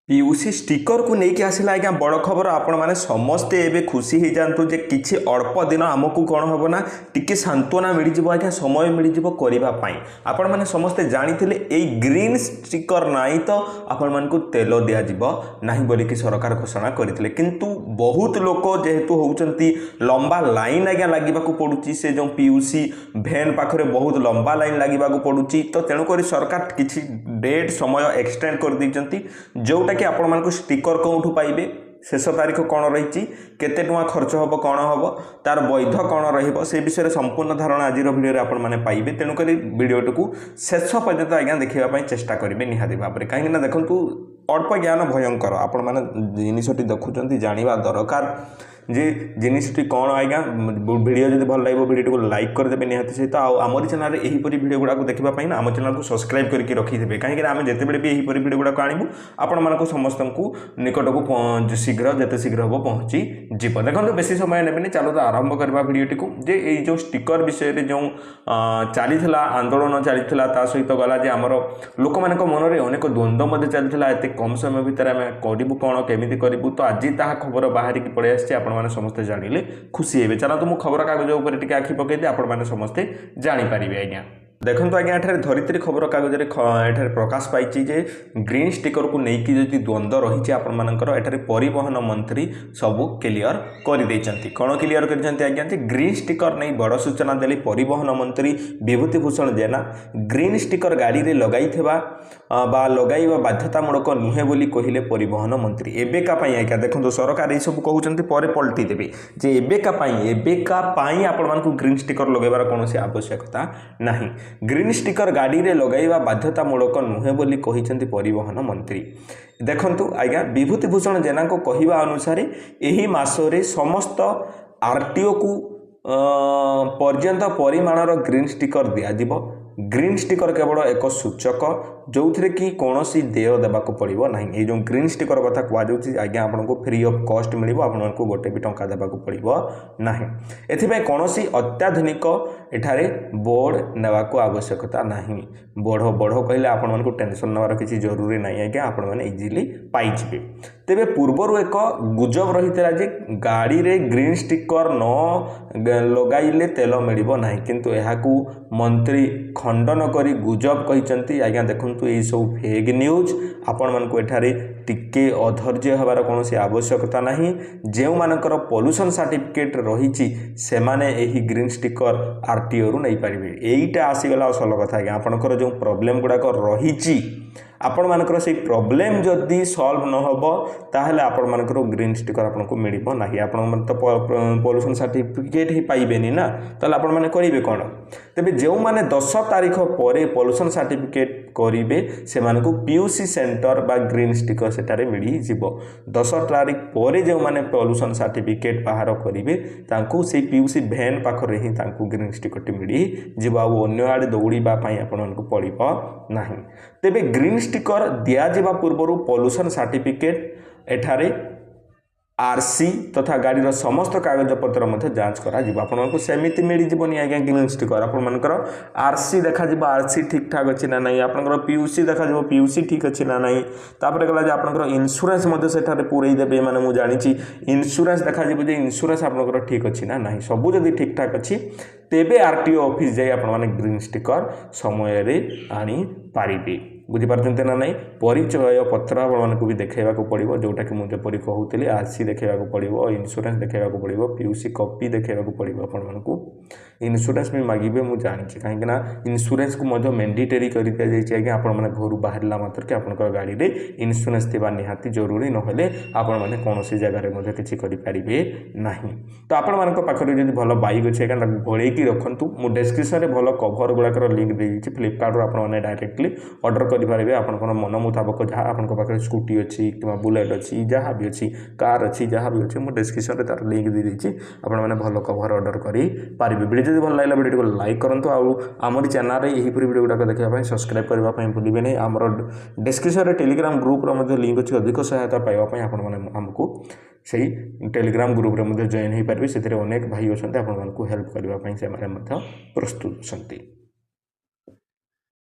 PUC sticker को लेकिन आसला आज्ञा बड़ खबर आपण मैंने समस्ते एवं खुशी हो जातु जे किसी अल्प दिन आमको कौन हम ना टी सांत्वना मिल जाव आज्ञा समय मिल करने आपण मैंने समस्ते जानी थे ग्रीन स्टिकर नाई तो आपण मान तेल दिज्व ना बोलिकी सरकार घोषणा करते किंतु बहुत लोक जेहेतु होती लंबा लाइन आज्ञा लगे पड़ुची से जो पीयूसी भैन पाखे बहुत लंबा लाइन लगे पड़ुची तो तेणुक सरकार किसी डेट समय एक्सटेंड कर देती जोटा कि आपण मानक स्टिकर कौटू पाइबे शेष तारीख कौन रही केते टुआ खर्च हम कौन हम तार वैध कौन रे विषय संपूर्ण धारणा आज भिडियो आपण मैंने पाइबे तेणुक भिडियोटी को शेष पर्यंत आज्ञा देखापी चेष्टा करेंगे निहाती भाव में कहीं देखूँ अल्प ज्ञान भयंकर आपण मैंने जिनटी देखुं जाना दरकार जे जिनटी कौन आज्ञा वीडियो जब भल लगे वीडियो को लाइक करदे निहाती सहित आमरी चैनल यहीपरी वीडियो गुड़ाक देखापी आम चैनल को सब्सक्राइब करके रखिथे कहीं आम जितेबाला भी यहीपरी वीडियो गुड़ाक आणबू आपण मानक समस्त को निकट को शीघ्र जिते शीघ्र हम पहुँची जीव देखो बेसी समय ने चलो तो आरंभ करवा वीडियोटी को जे ये जो स्टिकर विषय जो चली आंदोलन चली सहित गला जे आमर लोक मान मन में अनेक द्वंद्व चलता एत कम समय भितर आम करूँ कौन केमी करूँ तो आज ता खबर बाहर की पड़े आसी मैंने समस्ते जानिले खुशी हे चलो तो मुझे खबर कागज उपर आखि पकईदे आपण मैंने समस्ते जानीपारे आज्ञा देखो आज्ञा एठारे धरित्री खबर कागज एठारे प्रकाश पाई जे ग्रीन स्टिकर को लेकिन जो द्वंद्व रही आपण मानकर एठारे परिवहन मंत्री सबू क्लियर कर देइचंती कौन क्लियर करछंती आज्ञा जे ग्रीन स्टिकर नहीं बड़ सूचना देली परिवहन मंत्री विभूतिभूषण जेना ग्रीन स्टिकर गाड़ी रे लगाइथिबा बा लगाइबा बाध्यतामूलक नुहे बोली कहिले परिवहन मंत्री एबेका पई आज्ञा देखो सरकार ये सब कहउचंती परे पलटी देबे जे एबेका पई आपण मानकु ग्रीन स्टिकर लगेबार कोनोसी आवश्यकता नाही ग्रीन स्टिकर गाड़ी रे लगाइबा बाध्यतामूलक नुहे बोली कहिसेंती परिवहन मंत्री देखंतु आज्ञा विभूतिभूषण जेना को कहिबा अनुसार एही मासरे समस्त आरटीओ को पर्यंत परिमाणर ग्रीन स्टिकर दिया ग्रीन स्टिकर केवल एक सूचक जो थे कि कौन देय देवाक पड़ो ना ये जो ग्रीन स्टिकर कथा कहुच्छी आज्ञा आपको फ्री ऑफ कॉस्ट मिल आपको गोटे भी टंका देवाक पड़ो ना एथिपाई कौन अत्याधुनिक एठारे बोर्ड नेवाक आवश्यकता ना बढ़ बढ़ कहले आपण मानक टेंशन नेबार किसी जरूरी ना आज्ञा आपण मैंने इजिली पाइबे तेरे पूर्वर एक गुजब रही जे गाड़ी रे ग्रीन स्टिकर न लगाइले तेल मिल ना किंतु यहाकू मंत्री खंडन करी गुजब कहते आज्ञा देखु ये सब फेक न्यूज आपण मानक एठारे टिके अधैर्य हबार कौन आवश्यकता ना जो मानकर पॉल्यूशन सर्टिफिकेट रही से माने यही ग्रीन स्टिकर आरटीओ रु नहीं पारे यहीटा आसीगला असल कथा आज्ञा आपणकर जो प्रोब्लेम गुड़ाक रही आपण मानकर से प्रॉब्लम जदि सॉल्व न हो ताहले आपण मानकर ग्रीन स्टिकर आपको मिल ना आपण तो पॉल्यूशन सर्टिफिकेट ही पाइबेनी ना ताहले आपण माने करिवे कोन तेबे जो माने 10 तारीख पर पॉल्यूशन सर्टिफिकेट करिवे से मानकु पीयूसी सेंटर बा ग्रीन स्टिकर सेटारे मिली जीवो 10 तारीख पर जो माने पॉल्यूशन सर्टिफिकेट बाहर करिवे तांकु से पीयूसी भैन पाखरे ही तांकु ग्रीन स्टिकर मिली जीवो आ अन्य आडे दौड़ीबा पई आपण मानकु पड़िबो नाही तेबे ग्रीन स्टिकर दिया जिबा पूर्वरु पॉल्यूशन सर्टिफिकेट एठारे आरसी तथा गाड़ी समस्त कागज पत्र जांच करा सेमती मिलजनी आज्ञा ग्रीन स्टिकर आपर आरसी देखा आरसी ठीक ठाक अच्छी ना नहीं आप पीयूसी देखा पीयूसी ठीक अच्छी ना नहीं तापर गला आप इन्शुरांस पूरे देवे मैंने मुझे जानी इन्शुरांस देखा इन्शुरांस आप ठीक अच्छी ना नहीं सबू जदि ठीक ठाक अच्छी तेबे आरटीओ ऑफिस जाई आपण माने ग्रीन स्टिकर समय रे आनी पारिबे बुझीपारते ना नहीं परिचय पत्र आपको भी देखा पड़ो जोटा कि मुझे परी कहूली आरसी देखा पड़ो इन्शुरांस देखा पड़ो पीयूसी कॉपी देखा पड़ो आपको इन्शुरांस भी मागिबे मुझे जानी कहीं इन्शुरांस को मध्य मैंडेटरी कर दिया आज्ञा आपण घर बाहर मात्र कि आपंकर गाड़ी में इन्शुरांस थी निहाती जरूरी नहले आपण मैंने कौन जगह किसी करें ना तो आपण मान पाखे जब भल बाइक अच्छे घोड़े रखु मु डिस्क्रिप्शन में भल कभर गुड़ाक लिंक देती फ्लिपकार्ट आपने डायरेक्टली ऑर्डर करेंगे आपंकर मन मुताबक जहाँ आप पाखे स्कूटी अच्छी कि बुलेट अच्छी जहाँ भी अच्छी कार अच्छी जहाँ भी अच्छी मुझे डिस्क्रिप्शन में तार लिंक दे देती आपने भल कभर ऑर्डर करेंगे वीडियो जब भल लगे वीडियो को लाइक करूँ आमरी चैनल में यहीपरी वीडियो गुड़ाक देखा सब्सक्राइब करने भूलें नहीं आमर डिस्क्रिप्शन में टेलीग्राम ग्रुप लिंक अच्छी अधिक सहायता पाइबापी आपको से टेलीग्राम ग्रुप में जॉइन हो पारे से अनेक भाई अच्छा आपको हेल्प करने से प्रस्तुत अच्छा।